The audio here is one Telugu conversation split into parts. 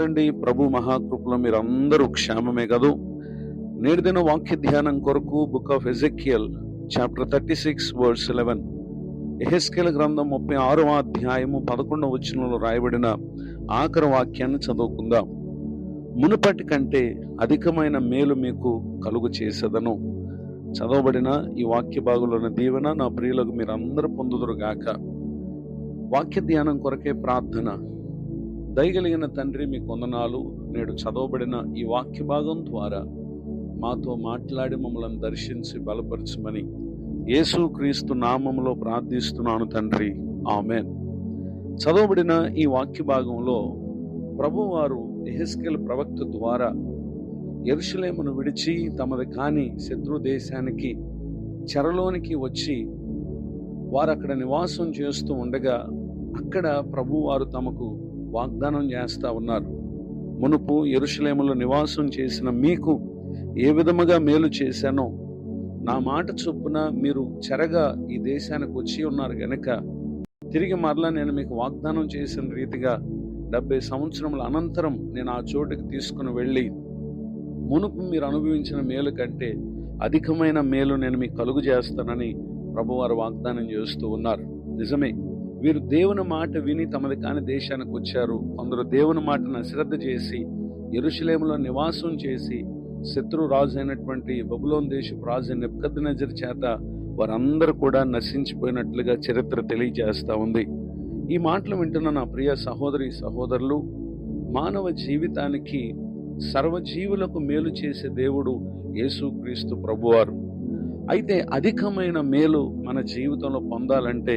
రండి, ప్రభు మహాకృపలో మీరు అందరూ క్షేమమే కదూ. నేటి దిన వాక్య ధ్యానం కొరకు book of Ezekiel chapter 36 verse 11, యెహెజ్కేలు గ్రంథం 36వ అధ్యాయము 11వ వచనంలో రాయబడిన ఆఖరి వాక్యాన్ని చదువుకుందాం. మునుపటి కంటే అధికమైన మేలు మీకు కలుగు చేసేదను. చదవబడిన ఈ వాక్య భాగంలోని దీవెన నా ప్రియులకు మీరు అందరూ పొందుదురుగాక. వాక్య ధ్యానం కొరకే ప్రార్థన. దయగలిగిన తండ్రి, మీ వందనాలు. నేడు చదవబడిన ఈ వాక్య భాగం ద్వారా మాతో మాట్లాడి మమ్మల్ని దర్శించి బలపరచమని యేసు క్రీస్తు నామములో ప్రార్థిస్తున్నాను తండ్రి, ఆమేన్. చదవబడిన ఈ వాక్య భాగంలో ప్రభువారు యెహెజ్కేలు ప్రవక్త ద్వారా యెరూషలేమును విడిచి తమది కాని శత్రు దేశానికి చెరలోనికి వచ్చి వారు అక్కడ నివాసం చేస్తూ ఉండగా అక్కడ ప్రభువారు తమకు వాగ్దానం చేస్తా ఉన్నారు. మునుపు యెరూషలేములో నివాసం చేసిన మీకు ఏ విధముగా మేలు చేశానో, నా మాట చొప్పున మీరు చెరగా ఈ దేశానికి వచ్చి ఉన్నారు గనుక తిరిగి మరలా నేను మీకు వాగ్దానం చేసిన రీతిగా 70 సంవత్సరముల అనంతరం నేను ఆ చోటుకి తీసుకుని వెళ్ళి మునుపు మీరు అనుభవించిన మేలు కంటే అధికమైన మేలు నేను మీకు కలుగు చేస్తానని ప్రభువారు వాగ్దానం చేస్తూ ఉన్నారు. నిజమే, వీరు దేవుని మాట విని తమది కాని దేశానికి వచ్చారు. కొందరు దేవుని మాటను అశ్రద్ధ చేసి యెరూషలేములో నివాసం చేసి శత్రు రాజు అయినటువంటి బబులోను దేశపు రాజు నెబుకద్నెజరు చేత వారందరూ కూడా నశించిపోయినట్లుగా చరిత్ర తెలియజేస్తా ఉంది. ఈ మాటలు వింటున్న నా ప్రియ సహోదరి సహోదరులు, మానవ జీవితానికి సర్వజీవులకు మేలు చేసే దేవుడు యేసుక్రీస్తు ప్రభువారు. అయితే అధికమైన మేలు మన జీవితంలో పొందాలంటే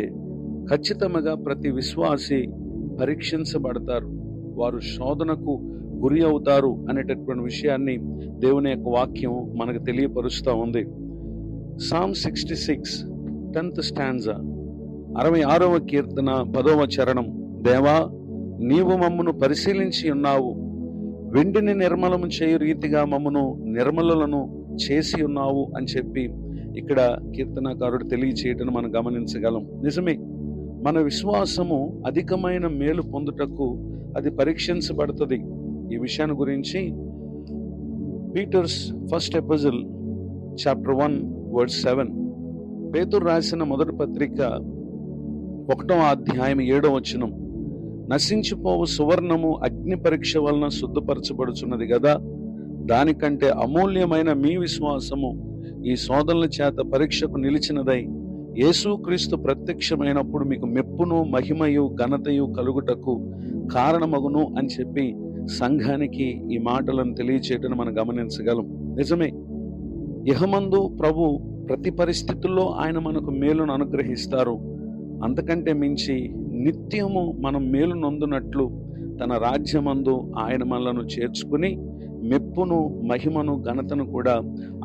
ఖచ్చితంగా ప్రతి విశ్వాసి పరీక్షించబడతారు, వారు శోధనకు గురి అవుతారు అనేటటువంటి విషయాన్ని దేవుని యొక్క వాక్యం మనకు తెలియపరుస్తూ ఉంది. సామ్ 66 10th స్టాంజా, 66వ కీర్తన 10వ చరణం. దేవా, నీవు మమ్మను పరిశీలించి ఉన్నావు, వెండిని నిర్మలము చేయు రీతిగా మమ్మను నిర్మలను చేసి ఉన్నావు అని చెప్పి ఇక్కడ కీర్తనకారుడు తెలియచేయటం మనం గమనించగలం. నిజమే, మన విశ్వాసము అధికమైన మేలు పొందుటకు అది పరీక్షించబడుతుంది. ఈ విషయాన్ని గురించి పీటర్స్ ఫస్ట్ ఎపిజిల్ చాప్టర్ 1 వర్స్ 7, పేతురు రాసిన మొదటి పత్రిక 1వ అధ్యాయం 7వ వచనం, నశించిపోవు సువర్ణము అగ్ని పరీక్ష వలన శుద్ధపరచబడుచున్నది కదా, దానికంటే అమూల్యమైన మీ విశ్వాసము ఈ శోధనల చేత పరీక్షకు నిలిచినదై యేసుక్రీస్తు ప్రత్యక్షమైనప్పుడు మీకు మెప్పును మహిమయు ఘనతయు కలుగుటకు కారణమగును అని చెప్పి సంఘానికి ఈ మాటలను తెలియచేయటం మనం గమనించగలం. నిజమే, ఇహమందు ప్రభు ప్రతి పరిస్థితుల్లో ఆయన మనకు మేలును అనుగ్రహిస్తారు. అంతకంటే మించి నిత్యము మనం మేలు నొందునట్లు తన రాజ్యమందు ఆయన మనలను చేర్చుకుని మెప్పును మహిమను ఘనతను కూడా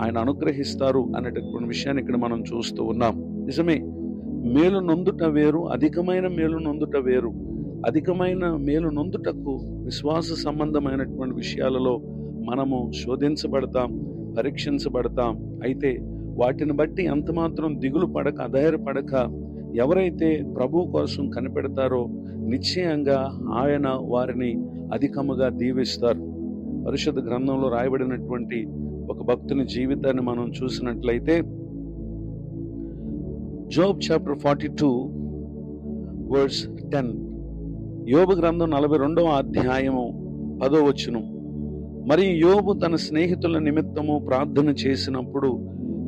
ఆయన అనుగ్రహిస్తారు అనేటటువంటి విషయాన్ని ఇక్కడ మనం చూస్తూ ఉన్నాం. నిజమే, మేలు నొందుట వేరు, అధికమైన మేలు నొందుట వేరు. అధికమైన మేలు నొందుటకు విశ్వాస సంబంధమైనటువంటి విషయాలలో మనము శోధించబడతాం, పరీక్షించబడతాం. అయితే వాటిని బట్టి ఎంతమాత్రం దిగులు పడక, అధైర్యపడక ఎవరైతే ప్రభు కోసం కనిపెడతారో నిశ్చయంగా ఆయన వారిని అధికముగా దీవిస్తారు. పరిశుద్ధ గ్రంథంలో రాయబడినటువంటి ఒక భక్తుని జీవితాన్ని మనం చూసినట్లయితే జోబ్ చాప్టర్ 42 వర్స్ 10, యోబు గ్రంథం 42వ అధ్యాయము 10వ వచనం. మరియు యోబు తన స్నేహితుల నిమిత్తము ప్రార్థన చేసినప్పుడు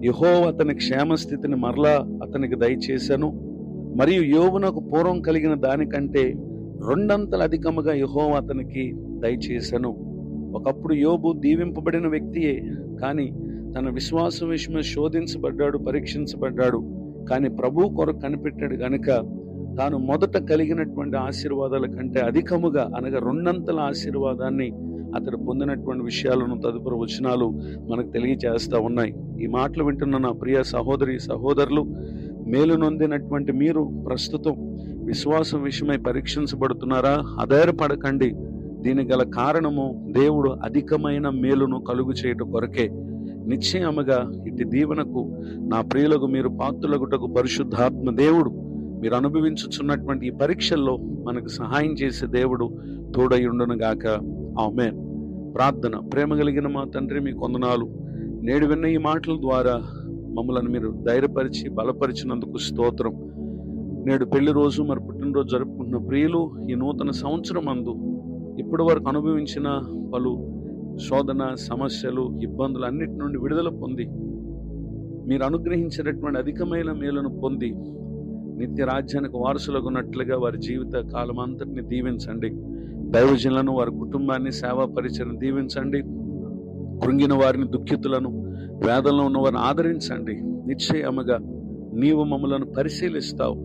యెహోవా అతని క్షేమస్థితిని మరలా అతనికి దయచేశాను. మరియు యోబునకు పూర్వం కలిగిన దానికంటే 2 అంతలు అధికముగా యెహోవా అతనికి దయచేశాను. ఒకప్పుడు యోబు దీవింపబడిన వ్యక్తియే, కానీ తన విశ్వాసం విషయమై శోధించబడ్డాడు, పరీక్షించబడ్డాడు. కానీ ప్రభు కొరకు కనిపెట్టాడు గనుక తాను మొదట కలిగినటువంటి ఆశీర్వాదాల కంటే అధికముగా, అనగా 2 అంతల ఆశీర్వాదాన్ని అతడు పొందినటువంటి విషయాలను తదుపరి వచనాలు మనకు తెలియజేస్తూ ఉన్నాయి. ఈ మాటలు వింటున్న నా ప్రియ సహోదరి సహోదరులు, మేలు నొందినటువంటి మీరు ప్రస్తుతం విశ్వాసం విషయమై పరీక్షించబడుతున్నారా? అధైర్యపడకండి. దీనికి గల కారణము దేవుడు అధికమైన మేలును కలుగు చేయటం కొరకే. నిశ్చయముగా ఇటు దీవెనకు నా ప్రియులకు మీరు పాత్రులగుటకు పరిశుద్ధాత్మ దేవుడు మీరు అనుభవించుచున్నటువంటి ఈ పరీక్షల్లో మనకు సహాయం చేసే దేవుడు తోడై ఉండును గాక. ఆమేన్. ప్రార్థన. ప్రేమ కలిగిన మా తండ్రి, మీకు వందనాలు. నేడు విన్న ఈ మాటల ద్వారా మమ్మలను మీరు ధైర్యపరిచి బలపరిచినందుకు స్తోత్రం. నేడు పెళ్లి రోజు మరి పుట్టినరోజు జరుపుకుంటున్న ప్రియులు ఈ నూతన సంవత్సరం అందు ఇప్పటి వరకు అనుభవించిన పలు శోధన, సమస్యలు, ఇబ్బందులు అన్నిటి నుండి విడుదల పొంది మీరు అనుగ్రహించినటువంటి అధికమైన మేలును పొంది నిత్య రాజ్యానికి వారసులకు ఉన్నట్లుగా వారి జీవిత కాలం అంతటిని దీవించండి. దైవజనులను, వారి కుటుంబాన్ని, సేవా పరిచయం దీవించండి. కృంగిన వారిని, దుఃఖితులను, వేదనలో ఉన్న వారిని ఆదరించండి. నిశ్చయముగా నీవు మమ్మలను పరిశీలిస్తావు,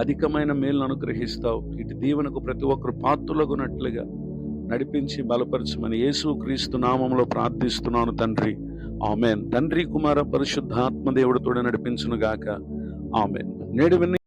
అధికమైన మేలును అనుగ్రహిస్తావు. ఇటు దీవెనకు ప్రతి ఒక్కరు పాత్రులగునట్లుగా నడిపించి బలపరచమని యేసుక్రీస్తు నామములో ప్రార్థిస్తున్నాను తండ్రి. ఆమేన్. తండ్రి, కుమార, పరిశుద్ధాత్మ దేవుడితోనే నడిపించును గాక. ఆమేన్. నేడు విన్న